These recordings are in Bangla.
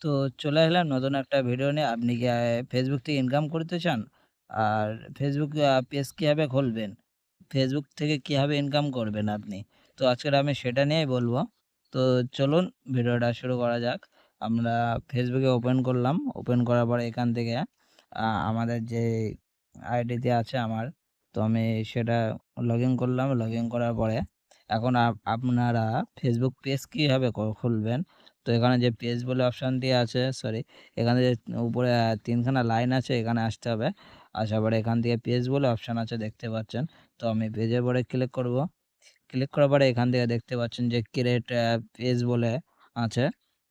তো চলে এলাম নতুন একটা ভিডিও নিয়ে। আপনি কি Facebook থেকে ইনকাম করতে চান? আর Facebook পেজ কিভাবে খুলবেন? Facebook থেকে কিভাবে ইনকাম করবেন আপনি? তো আজকের আমি সেটা নিয়েই বলবো। তো চলুন ভিডিওটা শুরু করা যাক। আমরা Facebook এ ওপেন করলাম। ওপেন করার পরে এখান থেকে আমাদের যে আইডিতে আছে আমার, তো আমি সেটা লগইন করলাম। লগইন করার পরে এখন আপনারা Facebook পেজ কিভাবে খুলবেন? তো এখানে যে পেজ বলে অপশানটি আছে, সরি, এখানে যে উপরে ৩ খানা লাইন আছে, এখানে আসতে হবে। আসার পরে এখান থেকে পেজ বলে অপশান আছে, দেখতে পাচ্ছেন। তো আমি পেজের পরে ক্লিক করব। ক্লিক করার পরে এখান থেকে দেখতে পাচ্ছেন যে ক্রিয়েট পেজ বলে আছে।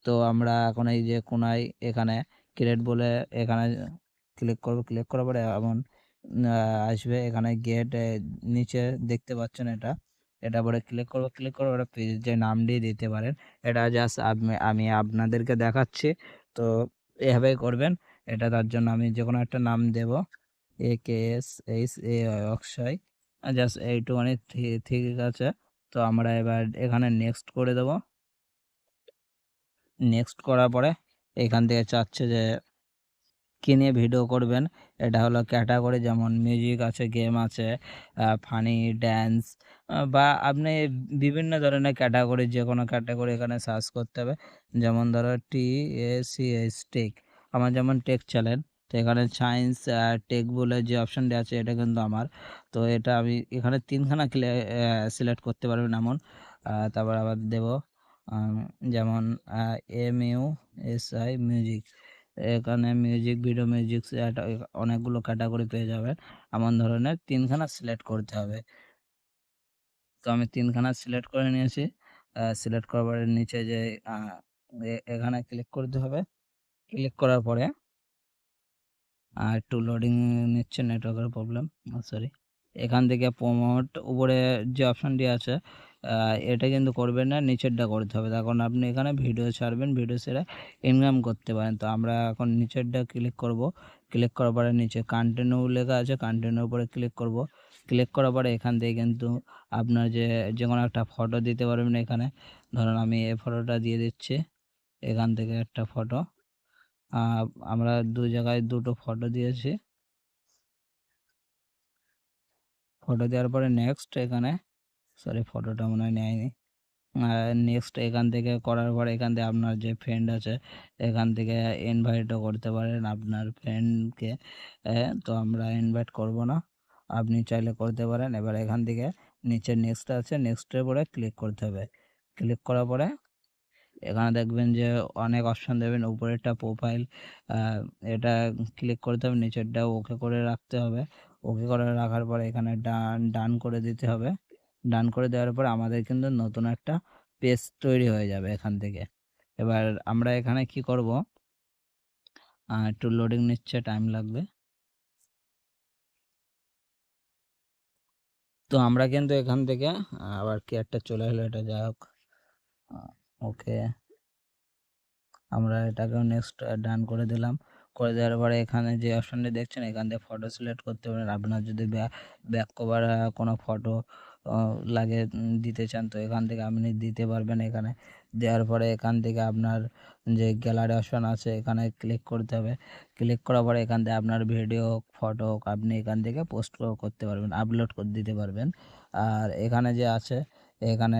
তো আমরা এখন এই যে কোনায় এখানে ক্রিয়েট বলে এখানে ক্লিক করব। ক্লিক করার পরে এমন আসবে, এখানে গেট নিচে দেখতে পাচ্ছেন এটা। এটা পরে ক্লিক করব। ক্লিক করার পরে পেজের নামটি দিতে পারেন। এটা জাস্ট আমি আপনাদেরকে দেখাচ্ছি। তো এভাবেই করবেন। এটা তার জন্য আমি যেকোনো একটা নাম দেব। AKSHA অক্ষয়। জাস্ট এইটুখানি ঠিক আছে। তো আমরা এবার এখানে নেক্সট করে দেব। নেক্সট করার পরে এখান থেকে চাচ্ছে যে কি নিয়ে ভিডিও করবেন। এটা হলো ক্যাটাগরি, যেমন মিউজিক আছে, গেম আছে, ফানি, ড্যান্স, বা আপনি বিভিন্ন ধরনের ক্যাটাগরি, যেকোনো ক্যাটাগরি এখানে সার্চ করতে হবে। যেমন ধরো TACH টেক, আমার যেমন টেক চ্যানেল। তো এখানে সায়েন্স টেক বলে যে অপশানটি আছে এটা কিন্তু আমার। তো এটা আমি এখানে ৩ খানা সিলেক্ট করতে পারবেন এমন। তারপর আবার দেব যেমন MUSI মিউজিক। এখানে মিউজিক, ভিডিও, মিউজিক অনেকগুলো ক্যাটাগরি পেয়ে যাবেন। এমন ধরনের ৩ খানা সিলেক্ট করতে হবে। তো আমি ৩ খানা সিলেক্ট করে নিয়েছি। সিলেক্ট করার পরে নিচে যে আ এখানে ক্লিক করতে হবে। ক্লিক করার পরে একটু লোডিং নিচ্ছে, নেটওয়ার্কের প্রবলেম। সরি। এখান থেকে প্রমোট উপরে যে অপশানটি আছে, এটা কিন্তু করবেন না, নিচেরটা করতে হবে। তখন আপনি এখানে ভিডিও ছাড়বেন, ভিডিও ছেড়ে ইনকাম করতে পারেন। তো আমরা এখন নিচেরটা ক্লিক করব। ক্লিক করার পরে নিচে কন্টিনিউ লেখা আছে, কন্টিনিউর উপরে ক্লিক করব। ক্লিক করার পরে এখান থেকে কিন্তু আপনার যেকোনো একটা ফটো দিতে পারবেন এখানে। ধরুন আমি এই ফটোটা দিয়ে দিচ্ছি। এখান থেকে একটা ফটো, আমরা ২ জায়গায় ২টো ফটো দিয়েছি। ফটো দেওয়ার পরে নেক্সট এখানে, সরি, ফটোটা মনে হয় নেয়নি। নেক্সট এখান থেকে করার পরে এখান থেকে আপনার যে ফ্রেন্ড আছে এখান থেকে ইনভাইটও করতে পারেন আপনার ফ্রেন্ডকে। তো আমরা ইনভাইট করব না, আপনি চাইলে করতে পারেন। এবার এখান থেকে নিচে নেক্সট আছে, নেক্সটের পরে ক্লিক করতে হবে। ক্লিক করার পরে এখানে দেখবেন যে অনেক অপশান দেবেন। উপরেরটা প্রোফাইল, এটা ক্লিক করতে হবে। নিচেরটা ওকে করে রাখতে হবে। ওকে করে রাখার পরে এখানে ডান করে দিতে হবে। ডান করে দেওয়ার পরে আমাদের কিন্তু নতুন একটা পেজ তৈরি হয়ে যাবে এখান থেকে। এবার আমরা এখানে কি করব, একটু লোডিং নিচ্ছে, টাইম লাগবে। তো আমরা কিন্তু এখান থেকে আবার কি একটা চলে এলো, এটা যাই হোক। ওকে, আমরা এটাকেও নেক্সট ডান করে দিলাম। করে দেওয়ার পরে এখানে যে অপশানটি দেখছেন এখান থেকে ফটো সিলেক্ট করতে পারেন। আপনার যদি ব্যাক কভার কোনো ফটো লাগে দিতে চান, তো এখান থেকে আপনি দিতে পারবেন। এখানে দেওয়ার পরে এখান থেকে আপনার যে গ্যালারি অপশান আছে এখানে ক্লিক করতে হবে। ক্লিক করার পরে এখান থেকে আপনার ভিডিও, ফটো আপনি এখান থেকে পোস্ট করতে পারবেন, আপলোড করে দিতে পারবেন। আর এখানে যে আছে এখানে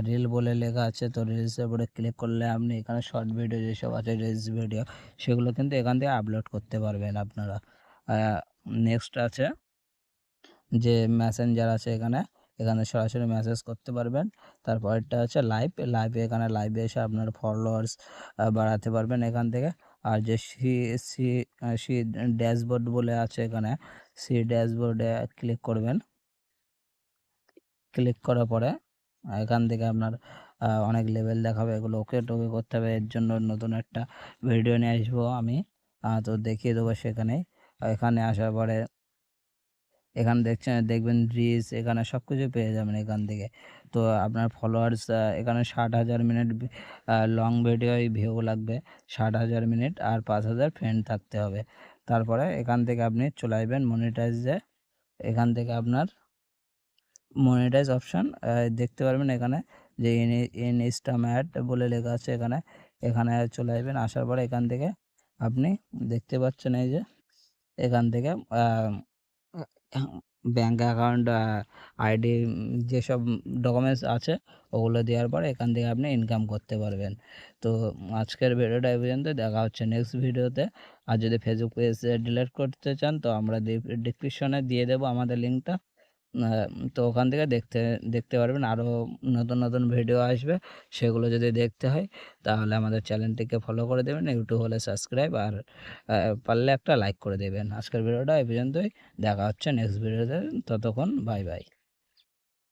রিল বলে লেখা আছে, তো রিলসের উপরে ক্লিক করলে আপনি এখানে শর্ট ভিডিও যেসব আছে, রিলস ভিডিও, সেগুলো কিন্তু এখান থেকে আপলোড করতে পারবেন আপনারা। নেক্সট আছে যে মেসেঞ্জার আছে এখানে, এখানে সরাসরি মেসেজ করতে পারবেন। তারপরেরটা হচ্ছে লাইভ। এখানে লাইভে এসে আপনার ফলোয়ার্স বাড়াতে পারবেন এখান থেকে। আর যে সি সি সি ড্যাশবোর্ড বলে আছে এখানে, সি ড্যাশবোর্ডে ক্লিক করবেন। ক্লিক করার পরে এখান থেকে আপনার অনেক লেভেল দেখাবে, এগুলো ওকে টোকে করতে হবে। এর জন্য নতুন একটা ভিডিও নিয়ে আসবো আমি, তো দেখিয়ে দেবো সেখানে। এখানে আসার পরে এখানে দেখবেন রিচ, এখানে সব কিছু পেয়ে যাবেন এখান থেকে। তো আপনার ফলোয়ার্স এখানে 60,000 মিনিট লং ভিডিওই ভিউ লাগবে, 60,000 মিনিট, আর 5,000 ফ্রেন্ড থাকতে হবে। তারপরে এখান থেকে আপনি চলে আসবেন মনিটাইজে। এখান থেকে আপনার মনিটাইজ অপশান দেখতে পারবেন এখানে, যে ইনস্টাম্যাট বলে লেখা আছে এখানে। এখানে চলে আসবেন। আসার পরে এখান থেকে আপনি দেখতে পাচ্ছেন এই যে এখান থেকে ব্যাঙ্ক অ্যাকাউন্ট, আইডি, যেসব ডকুমেন্টস আছে ওগুলো দেওয়ার পর এখান থেকে আপনি ইনকাম করতে পারবেন। তো আজকের ভিডিওটা এই পর্যন্ত। দেখা হচ্ছে নেক্সট ভিডিওতে। আর যদি ফেসবুক পেজ ডিলিট করতে চান তো আমরা ডিসক্রিপশনে দিয়ে দেবো আমাদের লিঙ্কটা। আ তো ওখান থেকে দেখতে পারবেন। আরও নতুন ভিডিও আসবে। সেগুলো যদি দেখতে হয় তাহলে আমাদের চ্যানেলটিকে ফলো করে দেবেন। ইউটিউব হলে সাবস্ক্রাইব, আর পারলে একটা লাইক করে দেবেন। আজকের ভিডিওটা এই পর্যন্তই। দেখা হচ্ছে নেক্সট ভিডিওতে। ততক্ষণ বাই।